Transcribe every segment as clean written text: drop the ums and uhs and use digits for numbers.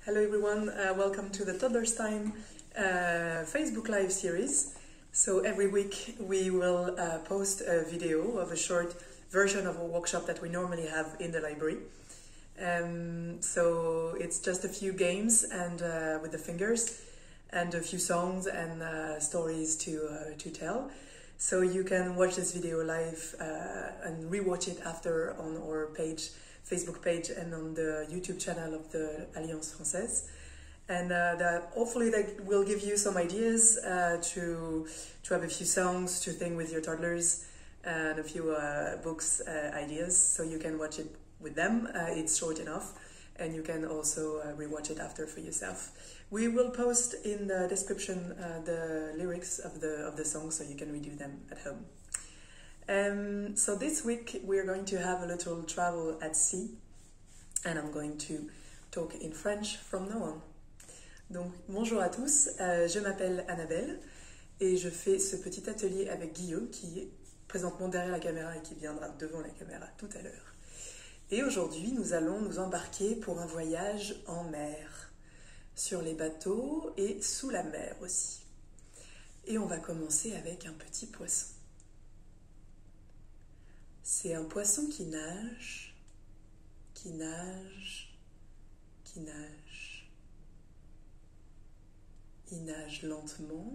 Hello everyone, welcome to the Toddler's Time Facebook Live series. So every week we will post a video of a short version of a workshop that we normally have in the library. So it's just a few games and with the fingers and a few songs and stories to tell. So you can watch this video live and rewatch it after on our page, Facebook page, and on the YouTube channel of the Alliance Française. And hopefully that will give you some ideas to have a few songs to sing with your toddlers and a few books ideas, so you can watch it with them. It's short enough, and you can also rewatch it after for yourself. We will post in the description the lyrics of the song, so you can redo them at home. So this week we're going to have a little travel at sea, and I'm going to talk in French from now on. Donc bonjour à tous, je m'appelle Annabelle et je fais ce petit atelier avec Guillaume qui est présentement derrière la caméra et qui viendra devant la caméra tout à l'heure. Et aujourd'hui nous allons nous embarquer pour un voyage en mer, sur les bateaux et sous la mer aussi. Et on va commencer avec un petit poisson. C'est un poisson qui nage, qui nage, qui nage. Il nage lentement,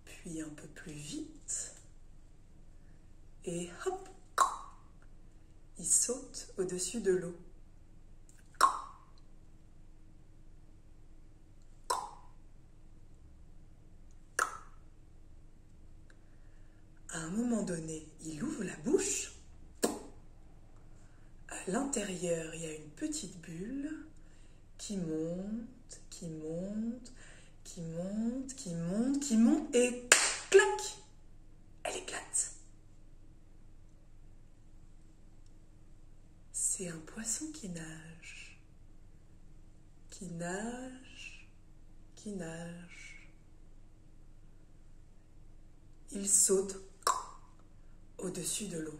puis un peu plus vite, et hop, il saute au-dessus de l'eau. À un moment donné, il ouvre la bouche. À l'intérieur, il y a une petite bulle qui monte, qui monte, qui monte, qui monte, qui monte, et clac, elle éclate. C'est un poisson qui nage, qui nage, qui nage. Il saute au-dessus de l'eau.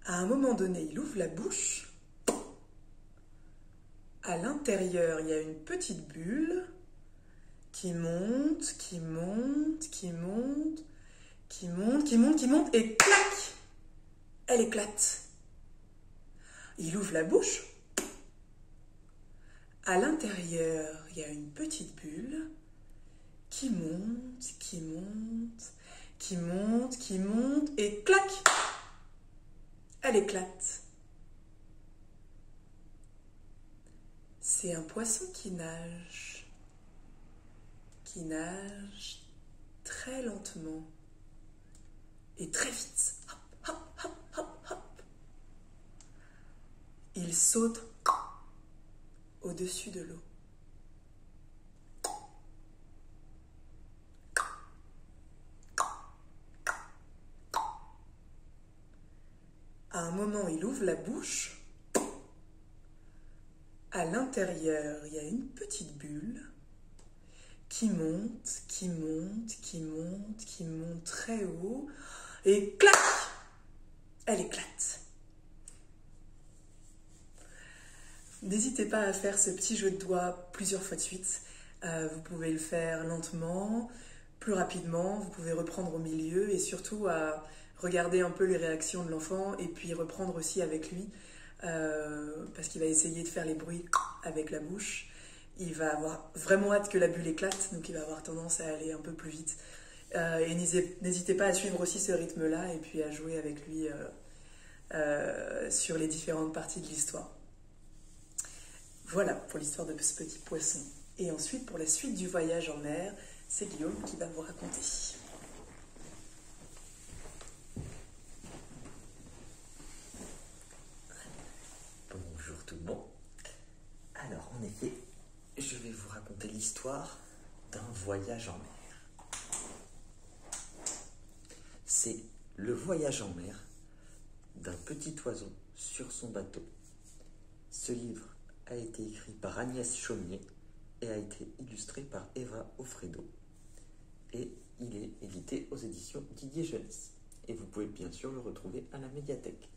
À un moment donné, il ouvre la bouche. À l'intérieur, il y a une petite bulle qui monte, qui monte, qui monte, qui monte, qui monte, qui monte, et clac, elle éclate. Il ouvre la bouche. À l'intérieur, il y a une petite bulle qui monte, qui monte, qui monte, qui monte, et clac, elle éclate. C'est un poisson qui nage très lentement et très vite. Hop, hop, hop, hop, hop. Il saute au-dessus de l'eau. À un moment, il ouvre la bouche. À l'intérieur, il y a une petite bulle qui monte, qui monte, qui monte, qui monte très haut. Et clac, elle éclate. N'hésitez pas à faire ce petit jeu de doigts plusieurs fois de suite. Vous pouvez le faire lentement, plus rapidement. Vous pouvez reprendre au milieu et surtout à regarder un peu les réactions de l'enfant et puis reprendre aussi avec lui parce qu'il va essayer de faire les bruits avec la bouche. Il va avoir vraiment hâte que la bulle éclate, donc il va avoir tendance à aller un peu plus vite. Et n'hésitez pas à suivre aussi ce rythme-là et puis à jouer avec lui sur les différentes parties de l'histoire. Voilà pour l'histoire de ce petit poisson. Et ensuite, pour la suite du voyage en mer, c'est Guillaume qui va vous raconter. Bonjour tout le monde. Alors, en effet, je vais vous raconter l'histoire d'un voyage en mer. C'est le voyage en mer d'un petit oiseau sur son bateau. Ce livre a été écrit par Agnès Chaumier et a été illustré par Eva Offredo. et il est édité aux éditions Didier Jeunesse. Et vous pouvez bien sûr le retrouver à la médiathèque.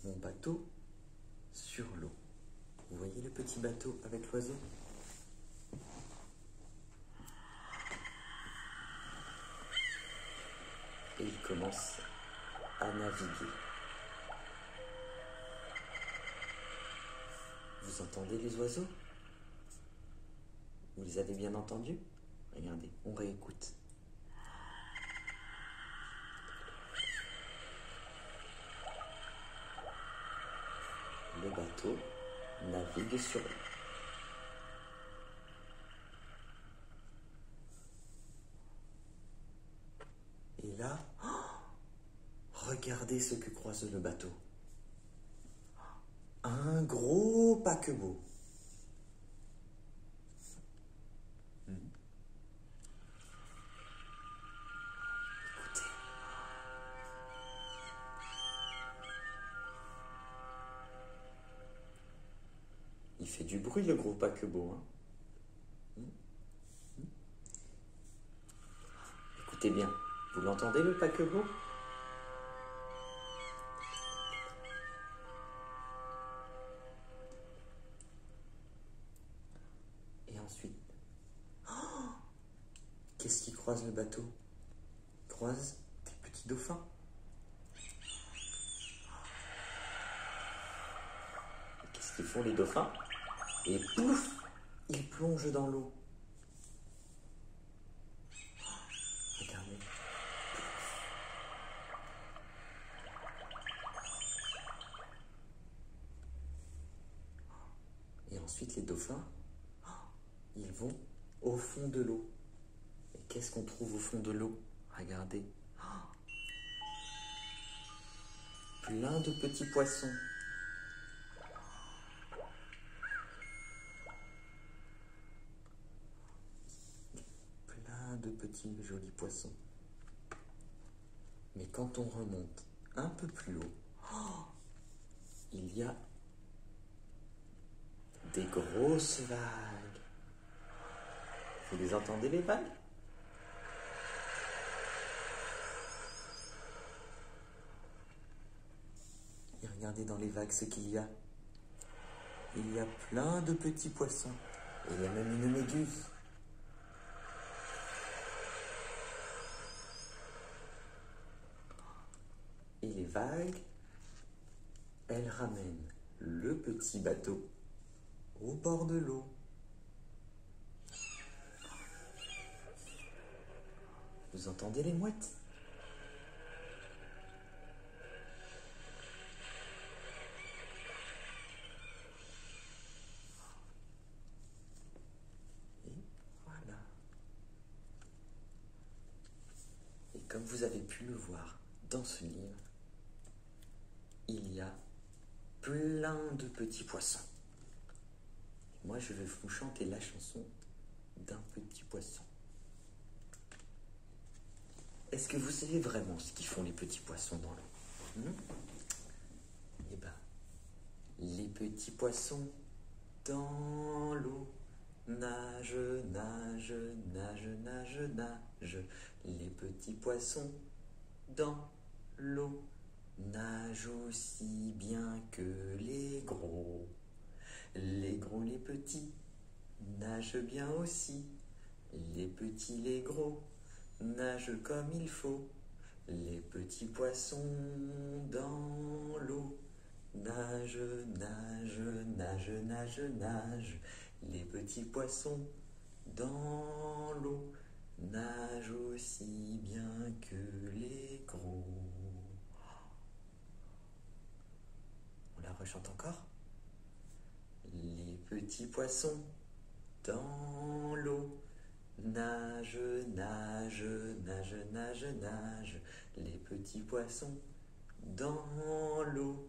Mon bateau sur l'eau. Vous voyez le petit bateau avec l'oiseau? Et il commence à naviguer. Vous entendez les oiseaux? Vous les avez bien entendus? Regardez, on réécoute. Le bateau navigue sur l'eau. Et là, regardez ce que croise le bateau. Un gros paquebot. Écoutez. Il fait du bruit le gros paquebot. Écoutez bien, vous l'entendez le paquebot? Et ensuite, qu'est-ce qui croise le bateau? Il croise des petits dauphins. Qu'est-ce qu'ils font les dauphins? Et pouf, ils plongent dans l'eau. Regardez. Et ensuite les dauphins, ils vont au fond de l'eau. Et qu'est-ce qu'on trouve au fond de l'eau? Regardez. Plein de petits poissons. Plein de petits jolis poissons. Mais quand on remonte un peu plus haut, il y a des grosses vagues. Vous les entendez les vagues? Et regardez dans les vagues ce qu'il y a. Il y a plein de petits poissons. Et il y a même une méduse. Et les vagues, elles ramènent le petit bateau au bord de l'eau. Vous entendez les mouettes? Et voilà. Et comme vous avez pu le voir dans ce livre, il y a plein de petits poissons. Moi, je vais vous chanter la chanson d'un petit poisson. Est-ce que vous savez vraiment ce qu'ils font les petits poissons dans l'eau? Eh bien, les petits poissons dans l'eau nagent, nagent, nagent, nagent, nagent. Les petits poissons dans l'eau nagent aussi bien que les gros. Les gros, les petits nagent bien aussi. Les petits, les gros nagent comme il faut. Les petits poissons dans l'eau nagent, nagent, nagent, nagent, nagent. Les petits poissons dans l'eau nagent aussi bien que les gros. On la rechante encore? Les petits poissons dans l'eau nagent, nagent, nagent, nagent, nagent. Les petits poissons dans l'eau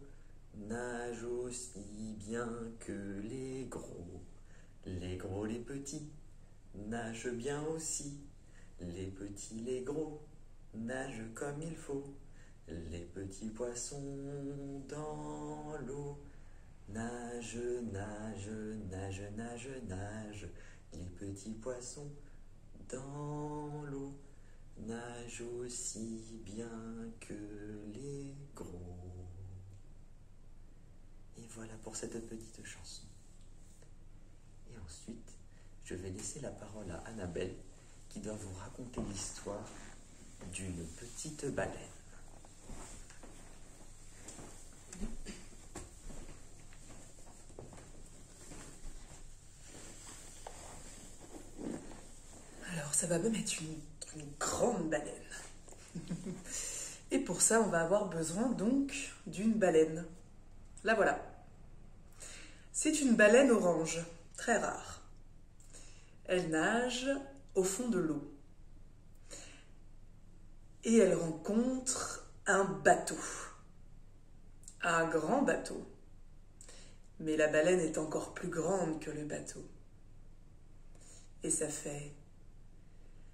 nagent aussi bien que les gros. Les gros, les petits nagent bien aussi. Les petits, les gros nagent comme il faut. Les petits poissons dans l'eau nagent nage, nage, nage, nage, nage. Les petits poissons dans l'eau nagent aussi bien que les gros. Et voilà pour cette petite chanson. Et ensuite, je vais laisser la parole à Annabelle qui doit vous raconter l'histoire d'une petite baleine. Alors, ça va même être une grande baleine. Et pour ça, on va avoir besoin donc d'une baleine. La voilà. C'est une baleine orange, très rare. Elle nage au fond de l'eau. Et elle rencontre un bateau. Un grand bateau. Mais la baleine est encore plus grande que le bateau. Et ça fait...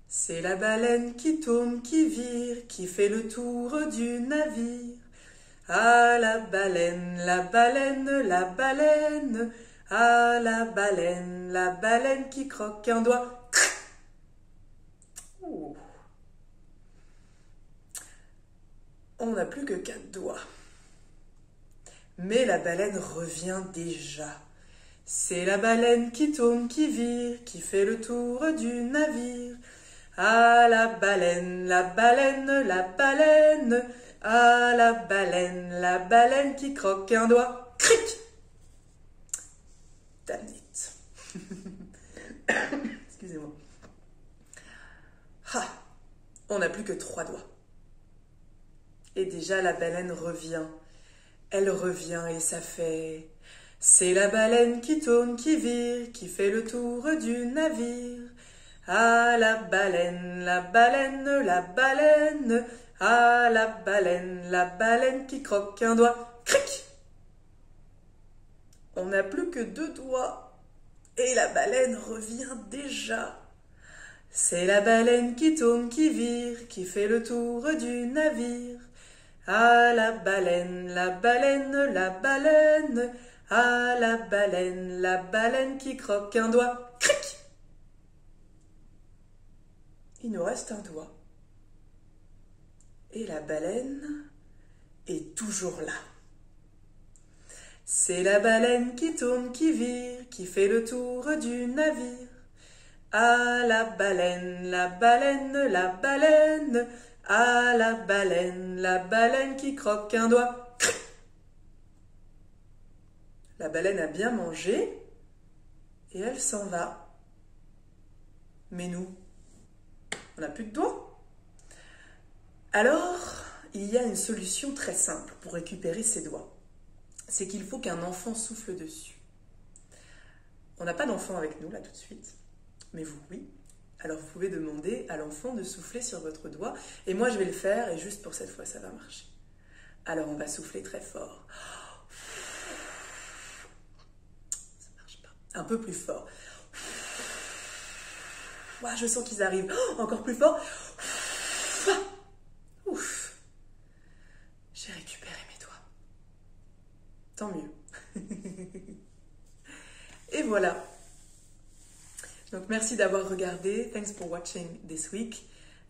C'est la baleine qui tourne, qui vire, qui fait le tour du navire. Ah, la baleine, la baleine, la baleine. Ah, la baleine qui croque un doigt. Ouh. On n'a plus que 4 doigts. Mais la baleine revient déjà. C'est la baleine qui tourne, qui vire, qui fait le tour du navire. Ah, la baleine, la baleine, la baleine. Ah, la baleine qui croque un doigt. Cric! Damn it. Excusez-moi. Ah, on n'a plus que 3 doigts. Et déjà la baleine revient. Elle revient et ça fait... C'est la baleine qui tourne, qui vire, qui fait le tour du navire. Ah, la baleine, la baleine, la baleine. Ah, la baleine qui croque un doigt. Cric! On n'a plus que 2 doigts. Et la baleine revient déjà. C'est la baleine qui tourne, qui vire, qui fait le tour du navire. Ah, la baleine, la baleine, la baleine. Ah, la baleine qui croque un doigt. Cric! Il nous reste un doigt. Et la baleine est toujours là. C'est la baleine qui tourne, qui vire, qui fait le tour du navire. Ah, la baleine, la baleine, la baleine. Ah, la baleine qui croque un doigt. Cric! La baleine a bien mangé et elle s'en va. Mais nous, on n'a plus de doigts. Alors, il y a une solution très simple pour récupérer ses doigts. C'est qu'il faut qu'un enfant souffle dessus. On n'a pas d'enfant avec nous là tout de suite, mais vous oui. Alors vous pouvez demander à l'enfant de souffler sur votre doigt et moi je vais le faire et juste pour cette fois ça va marcher. Alors on va souffler très fort. Ça marche pas. Un peu plus fort. Ouah, je sens qu'ils arrivent. Encore plus fort. Ouf. J'ai récupéré mes doigts. Tant mieux. Et voilà. Donc merci d'avoir regardé. Thanks for watching this week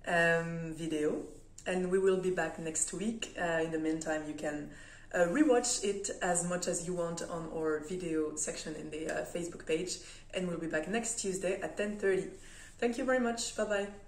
video. And we will be back next week. In the meantime, you can rewatch it as much as you want on our video section in the Facebook page. And we'll be back next Tuesday at 10:30. Thank you very much. Bye bye.